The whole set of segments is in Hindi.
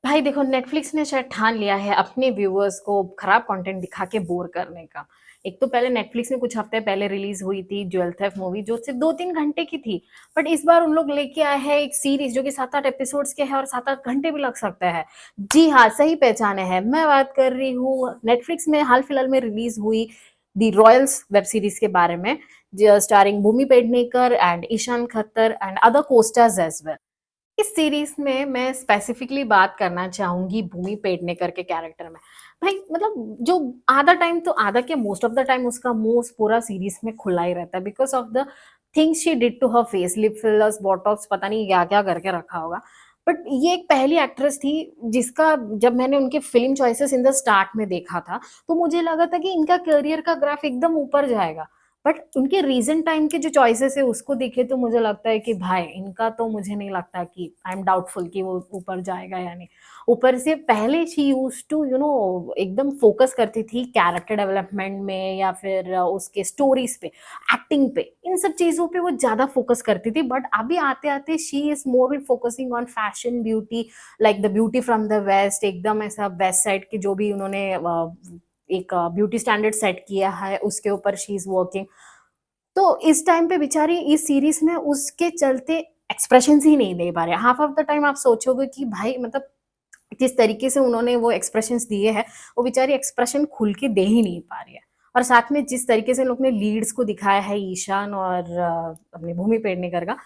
भाई देखो, नेटफ्लिक्स ने शायद ठान लिया है अपने व्यूअर्स को खराब कंटेंट दिखा के बोर करने का। एक तो पहले नेटफ्लिक्स में कुछ हफ्ते पहले रिलीज हुई थी ज्वेल थेफ मूवी, जो सिर्फ 2-3 घंटे की थी। बट इस बार उन लोग लेके आए हैं एक सीरीज जो कि 7-8 एपिसोड्स के है और 7-8 घंटे भी लग सकता है। जी हाँ, सही पहचाने हैं, मैं बात कर रही हूँ नेटफ्लिक्स में हाल फिलहाल में रिलीज हुई दी रॉयल्स वेब सीरीज के बारे में, starring Bhumi Pednekar and Ishaan Khatter and other costars as well. इस सीरीज में मैं स्पेसिफिकली बात करना चाहूंगी भूमि पेडनेकर के कैरेक्टर में। भाई मतलब जो आधा टाइम तो आधा क्या, मोस्ट ऑफ द टाइम उसका मुंह पूरा सीरीज में खुला ही रहता है because of the things she did to her face, lip fillers, Botox, पता नहीं क्या क्या करके रखा होगा। बट ये एक पहली एक्ट्रेस थी जिसका, जब मैंने उनके film choices in the start में देखा था तो मुझे लगा था कि इनका करियर का ग्राफ एकदम ऊपर जाएगा। बट उनके रीसेंट टाइम के जो चॉइसेस है उसको देखे तो मुझे लगता है कि भाई इनका तो मुझे नहीं लगता, कि आई एम डाउटफुल कि वो ऊपर जाएगा या नहीं। ऊपर से पहले शी यूज टू एकदम फोकस करती थी कैरेक्टर डेवलपमेंट में या फिर उसके स्टोरीज पे, एक्टिंग पे, इन सब चीजों पे वो ज्यादा फोकस करती थी। बट अभी आते आते she is more focusing on fashion beauty, like the beauty from the west, एकदम ऐसा वेस्ट साइड के जो भी उन्होंने एक ब्यूटी स्टैंडर्ड सेट किया है उसके ऊपर शी इज वर्किंग। तो इस टाइम पे बेचारी इस सीरीज में उसके चलते एक्सप्रेशंस ही नहीं दे पा रहे। हाफ ऑफ द टाइम आप सोचोगे कि भाई मतलब जिस तरीके से उन्होंने वो एक्सप्रेशंस दिए हैं, वो बेचारी एक्सप्रेशन खुल के दे ही नहीं पा रही है। और साथ में जिस तरीके से लोग ने लीड्स को दिखाया है, ईशान और अपनी भूमि पेडनेकर का,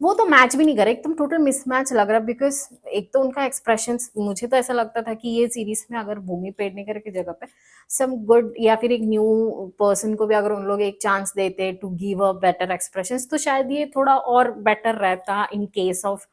वो तो मैच भी नहीं करे, एकदम टोटल मिसमैच लग रहा है। बिकॉज एक तो उनका एक्सप्रेशन, मुझे तो ऐसा लगता था कि ये सीरीज में अगर भूमि पेडनेकर की जगह पे सम गुड या फिर एक न्यू पर्सन को भी अगर उन लोग एक चांस देते to give a better expressions तो शायद ये थोड़ा और बेटर रहता in case of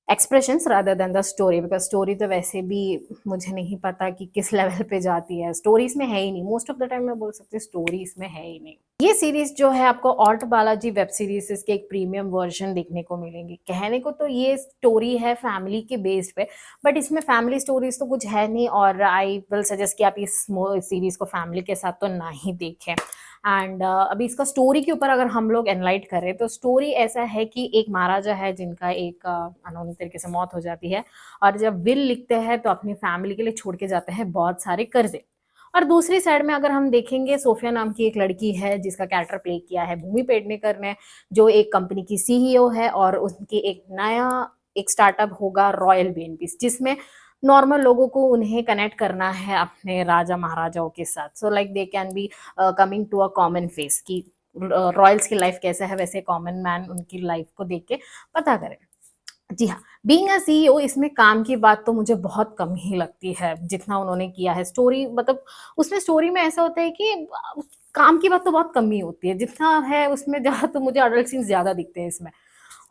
expressions rather than the story. Because story तो वैसे भी मुझे नहीं पता कि किस लेवल पे जाती है, स्टोरी इसमें है ही नहीं, मोस्ट ऑफ द टाइम मैं बोल सकती हूँ स्टोरी इसमें है ही नहीं। ये सीरीज जो है आपको ऑल्ट बालाजी वेब सीरीज इसके एक प्रीमियम वर्जन देखने को मिलेंगे। कहने को तो ये स्टोरी है फैमिली के बेस्ड पे, बट इसमें फैमिली स्टोरीज तो कुछ है नहीं और आई विल सजेस्ट कि आप इस सीरीज को फैमिली के साथ तो ना ही देखें। एंड अभी इसका स्टोरी के ऊपर अगर हम लोग एनलाइट करें तो स्टोरी ऐसा है कि एक महाराजा है जिनका एक अनहोनी तरीके से मौत हो जाती है, और जब विल लिखते हैं तो अपनी फैमिली के लिए छोड़ के जाते हैं बहुत सारे कर्जे। और दूसरी साइड में अगर हम देखेंगे, सोफिया नाम की एक लड़की है जिसका कैरेक्टर प्ले किया है भूमि पेडनेकर ने, जो एक कंपनी की सीईओ है और उनकी एक नया एक स्टार्टअप होगा रॉयल बीएनपी, जिसमें नॉर्मल लोगों को उन्हें कनेक्ट करना है अपने राजा महाराजाओं के साथ, so like they can be coming to a common face कि रॉयल्स की लाइफ कैसे है, वैसे कॉमन मैन उनकी लाइफ को देख के पता करें। जी हाँ, बीइंग अ सीईओ इसमें काम की बात तो मुझे बहुत कम ही लगती है जितना उन्होंने किया है। स्टोरी मतलब उसमें स्टोरी में ऐसा होता है कि काम की बात तो बहुत कम ही होती है, जितना है उसमें जहाँ तो मुझे अडल्ट सीन्स ज्यादा दिखते हैं इसमें।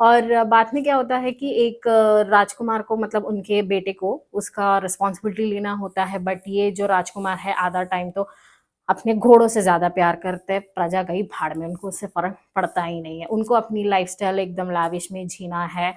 और बाद में क्या होता है कि एक राजकुमार को, मतलब उनके बेटे को उसका रिस्पॉन्सिबिलिटी लेना होता है। बट ये जो राजकुमार है आधा टाइम तो अपने घोड़ों से ज्यादा प्यार करते हैं, प्रजा गई भाड़ में, उनको उससे फर्क पड़ता ही नहीं है, उनको अपनी लाइफस्टाइल एकदम लाविश में जीना है।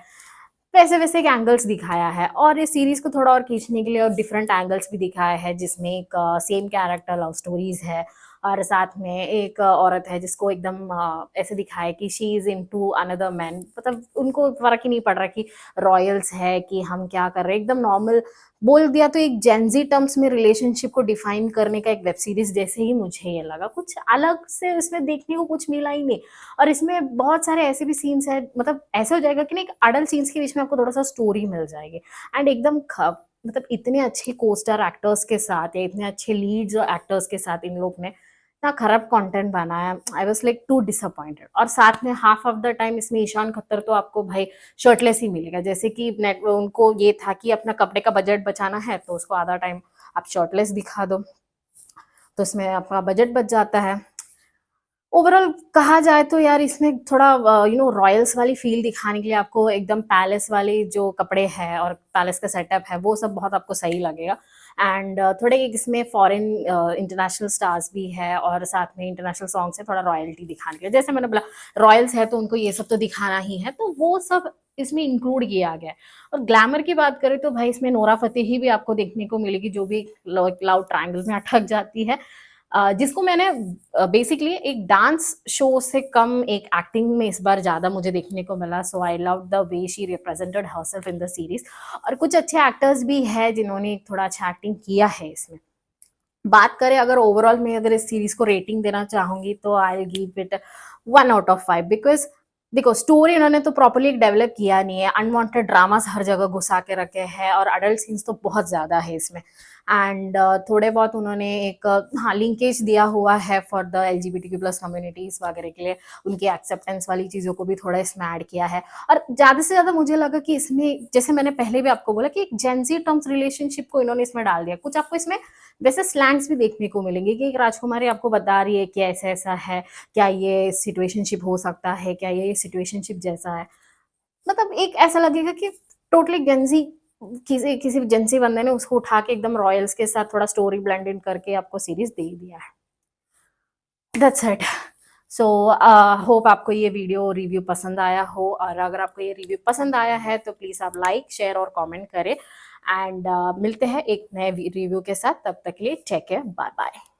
वैसे वैसे एक एंगल्स दिखाया है और इस सीरीज को थोड़ा और खींचने के लिए और डिफरेंट एंगल्स भी दिखाया है, जिसमें एक सेम कैरेक्टर लव स्टोरीज है और साथ में एक औरत है जिसको एकदम ऐसे दिखाया है कि she is into another man, मतलब उनको फर्क ही नहीं पड़ रहा कि रॉयल्स है कि हम क्या कर रहे हैं, एकदम नॉर्मल बोल दिया तो एक जेंजी टर्म्स में रिलेशनशिप को डिफाइन करने का एक वेब सीरीज जैसे ही मुझे ये लगा। कुछ अलग से इसमें देखने को कुछ मिला ही नहीं। और इसमें बहुत सारे ऐसे भी सीन्स हैं, मतलब ऐसे हो जाएगा कि ना एक अडल्ट सीन्स के बीच में आपको थोड़ा सा स्टोरी मिल जाएगी। एंड एकदम मतलब इतने अच्छे को स्टार एक्टर्स के साथ या इतने अच्छे लीड्स एक्टर्स के साथ इन लोग ने इतना खराब कंटेंट बनाया, I was like too disappointed. और साथ में हाफ ऑफ द टाइम इसमें ईशान खत्तर तो आपको भाई शर्टलेस ही मिलेगा, जैसे कि उनको ये था कि अपना कपड़े का बजट बचाना है तो उसको आधा टाइम आप शर्टलेस दिखा दो, तो इसमें आपका बजट बच जाता है। ओवरऑल कहा जाए तो यार इसमें थोड़ा रॉयल्स वाली फील दिखाने के लिए आपको एकदम पैलेस वाली जो कपड़े हैं और पैलेस का सेटअप है वो सब बहुत आपको सही लगेगा। एंड थोड़े इसमें फॉरेन इंटरनेशनल स्टार्स भी है और साथ में इंटरनेशनल सॉन्ग्स है, थोड़ा रॉयल्टी दिखाने के लिए, जैसे मैंने बोला रॉयल्स है तो उनको ये सब तो दिखाना ही है, तो वो सब इसमें इंक्लूड किया गया है। और ग्लैमर की बात करें तो भाई इसमें नोरा फतेही भी आपको देखने को मिलेगी, जो भी लव ट्रायंगल में अटक जाती है। जिसको मैंने बेसिकली एक डांस शो से कम एक एक्टिंग में इस बार ज़्यादा मुझे देखने को मिला, so I love the way she represented herself in the series. और कुछ अच्छे एक्टर्स भी हैं जिन्होंने थोड़ा अच्छा एक्टिंग किया है इसमें। बात करें अगर ओवरऑल मैं अगर इस सीरीज़ को रेटिंग देना चाहूँगी तो I will give it 1 out of 5 because देखो स्टोरी इन्होंने तो प्रॉपर्ली डेवलप किया नहीं है, अनवांटेड ड्रामास हर जगह घुसा के रखे हैं और एडल्ट सीन्स तो बहुत ज़्यादा है इसमें। एंड थोड़े बहुत उन्होंने एक हाँ, लिंकेज दिया हुआ है for the LGBTQ plus communities वगैरह के लिए, उनकी एक्सेप्टेंस वाली चीज़ों को भी थोड़ा इसमें ऐड किया है। और ज़्यादा से ज़्यादा मुझे लगा कि इसमें जैसे मैंने पहले भी आपको बोला कि एक जेन ज़ी टर्म्स रिलेशनशिप को इन्होंने इसमें डाल दिया। कुछ आपको इसमें वैसे स्लैंग्स भी देखने को मिलेंगे कि एक राजकुमारी आपको बता रही है कि ऐसा-ऐसा है, क्या ये सिचुएशनशिप हो सकता है, क्या ये सिचुएशनशिप जैसा है। मतलब एक ऐसा लगेगा कि टोटली जेनज़ी किसी किसी जेनज़ी बंदे ने उसको उठा के एकदम रॉयल्स के साथ थोड़ा स्टोरी ब्लेंड इन करके आपको सीरीज़ दे दिया है। That's it. सो होप आपको ये वीडियो रिव्यू पसंद आया हो और अगर आपको ये रिव्यू पसंद आया है तो प्लीज़ आप लाइक, शेयर और कमेंट करें एंड मिलते हैं एक नए रिव्यू के साथ। तब तक के लिए टेक केयर, बाय-बाय।